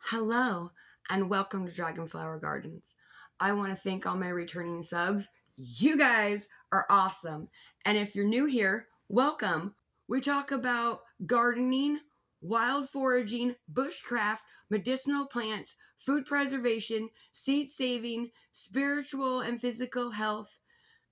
Hello, and welcome to Dragonflower Gardens. I want to thank all my returning subs. You guys are awesome. And if you're new here, welcome. We talk about gardening, wild foraging, bushcraft, medicinal plants, food preservation, seed saving, spiritual and physical health,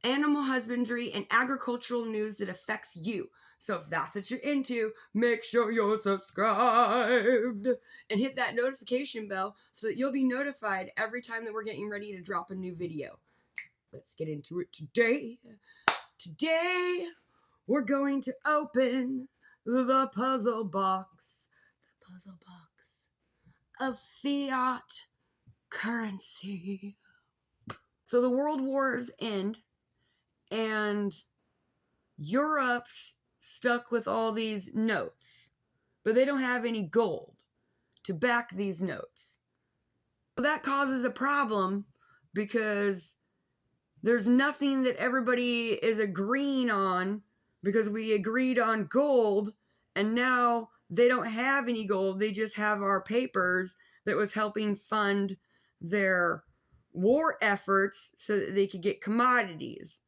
animal husbandry, and agricultural news that affects you. So if that's what you're into, make sure you're subscribed and hit that notification bell so that you'll be notified every time that we're getting ready to drop a new video. Let's get into it today. Today, we're going to open the puzzle box. The puzzle box of fiat currency. So the world wars end, and Europe's stuck with all these notes, but they don't have any gold to back these notes. That causes a problem because there's nothing that everybody is agreeing on because we agreed on gold, and now they don't have any gold. They just have our papers that was helping fund their war efforts so that they could get commodities.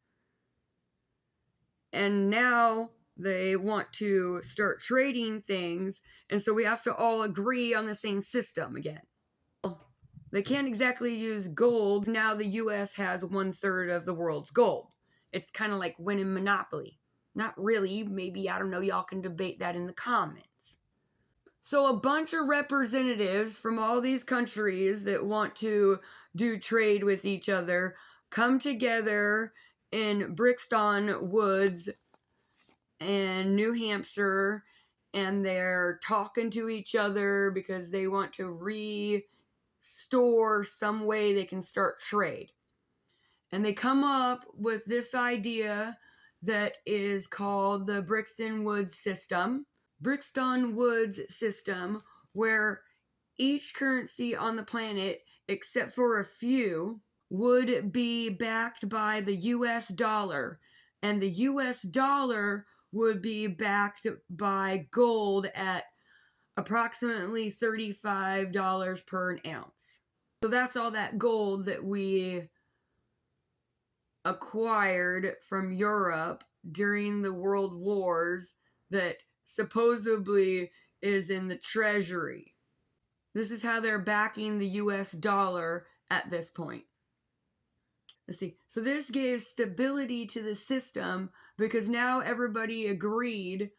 And now they want to start trading things, and so we have to all agree on the same system again. They can't exactly use gold. Now the US has 1/3 of the world's gold. It's kind of like winning Monopoly. Not really, maybe, I don't know, y'all can debate that in the comments. So a bunch of representatives from all these countries that want to do trade with each other come together in Brixton Woods and New Hampshire, and they're talking to each other because they want to restore some way they can start trade. And they come up with this idea that is called the Brixton Woods system. Brixton Woods system, where each currency on the planet, except for a few, would be backed by the US dollar, and the US dollar would be backed by gold at approximately $35 per ounce. So that's all that gold that we acquired from Europe during the world wars that supposedly is in the treasury. This is how they're backing the US dollar at this point. Let's see. So this gave stability to the system because now everybody agreed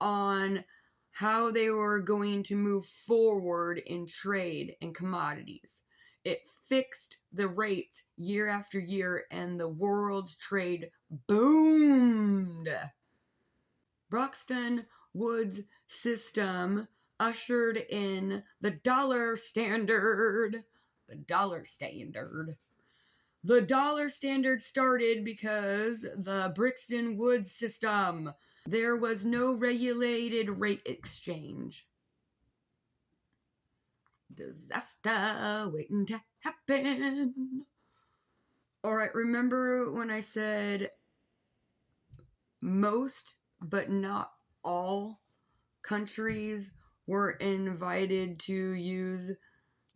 on how they were going to move forward in trade and commodities. It fixed the rates year after year, and the world's trade boomed. Brixton Woods system ushered in the dollar standard. The dollar standard. The dollar standard started because the Brixton Woods system. There was no regulated rate exchange. Disaster waiting to happen. Alright, remember when I said most, but not all countries were invited to use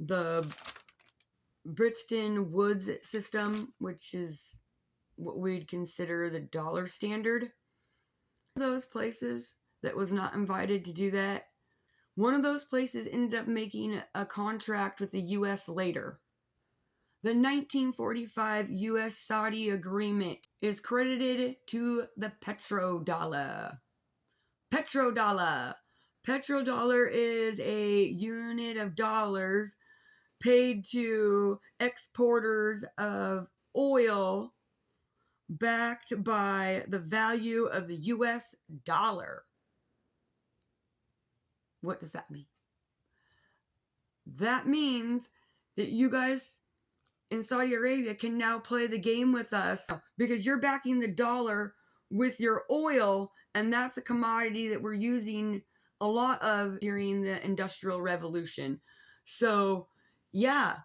the Brixton Woods system, which is what we'd consider the dollar standard? Those places that was not invited to do that, one of those places ended up making a contract with the US later. The 1945 US-Saudi agreement is credited to the petrodollar. Petrodollar. Petrodollar is a unit of dollars paid to exporters of oil backed by the value of the US dollar. What does that mean? That means that you guys in Saudi Arabia can now play the game with us because you're backing the dollar with your oil, and that's a commodity that we're using a lot of during the Industrial Revolution. So, yeah,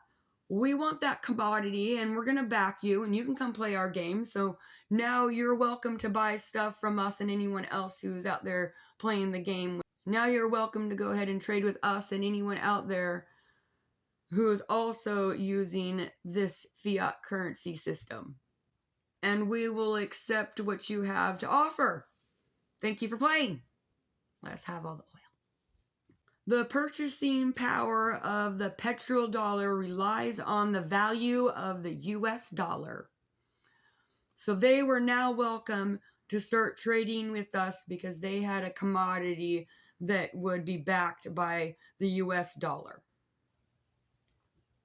we want that commodity, and we're going to back you, and you can come play our game. So now you're welcome to buy stuff from us and anyone else who's out there playing the game. Now you're welcome to go ahead and trade with us and anyone out there who is also using this fiat currency system. And we will accept what you have to offer. Thank you for playing. Let's have all the oil. The purchasing power of the petrodollar relies on the value of the US dollar. So they were now welcome to start trading with us because they had a commodity that would be backed by the US dollar.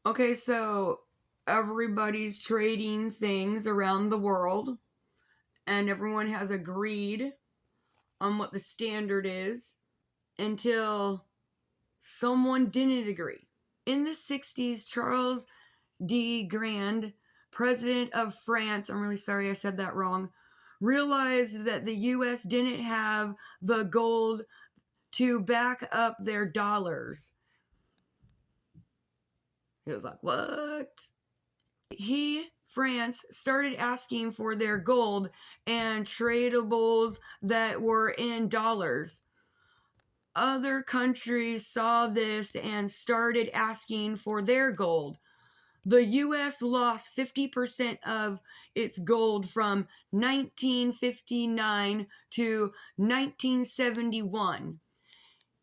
Okay, so everybody's trading things around the world, and everyone has agreed on what the standard is until someone didn't agree. In the 60s, Charles de Gaulle, president of France, I'm really sorry I said that wrong, realized that the US didn't have the gold to back up their dollars. He was like, what? France, started asking for their gold and tradables that were in dollars. Other countries saw this and started asking for their gold. The US lost 50% of its gold from 1959 to 1971.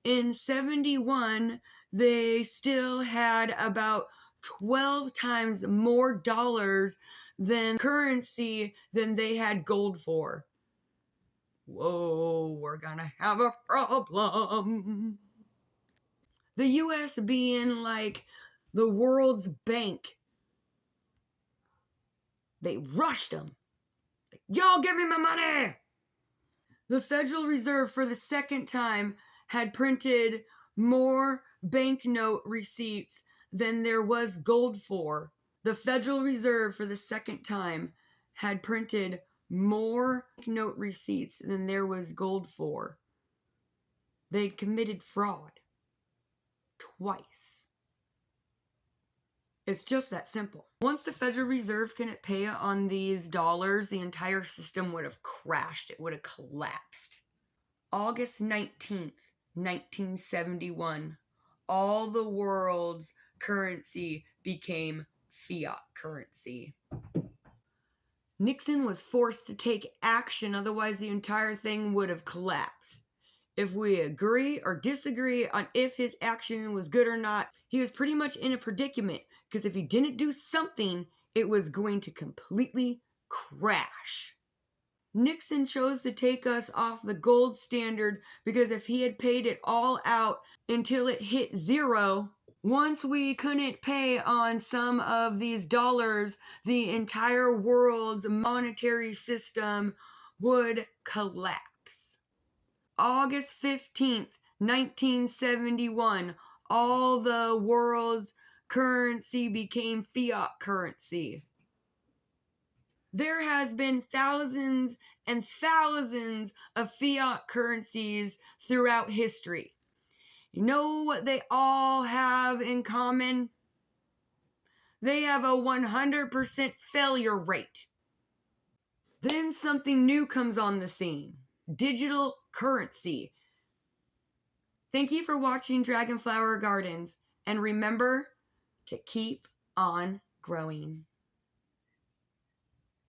In 71, they still had about 12 times more dollars than currency than they had gold for. Whoa, we're gonna have a problem. The US being like the world's bank, they rushed them. Y'all give me my money! The Federal Reserve for the second time had printed more banknote receipts than there was gold for. The Federal Reserve for the second time had printed more banknote receipts than there was gold for. They'd committed fraud twice. It's just that simple. Once the Federal Reserve couldn't pay on these dollars, the entire system would have crashed. It would have collapsed. August 19th, 1971, all the world's currency became fiat currency. Nixon was forced to take action, otherwise the entire thing would have collapsed. If we agree or disagree on if his action was good or not, he was pretty much in a predicament, because if he didn't do something, it was going to completely crash. Nixon chose to take us off the gold standard because if he had paid it all out until it hit zero, once we couldn't pay on some of these dollars, the entire world's monetary system would collapse. August 15th, 1971, all the world's currency became fiat currency. There has been thousands and thousands of fiat currencies throughout history. You know what they all have in common? They have a 100% failure rate. Then something new comes on the scene. Digital currency. Thank you for watching Dragonflower Gardens, and remember to keep on growing.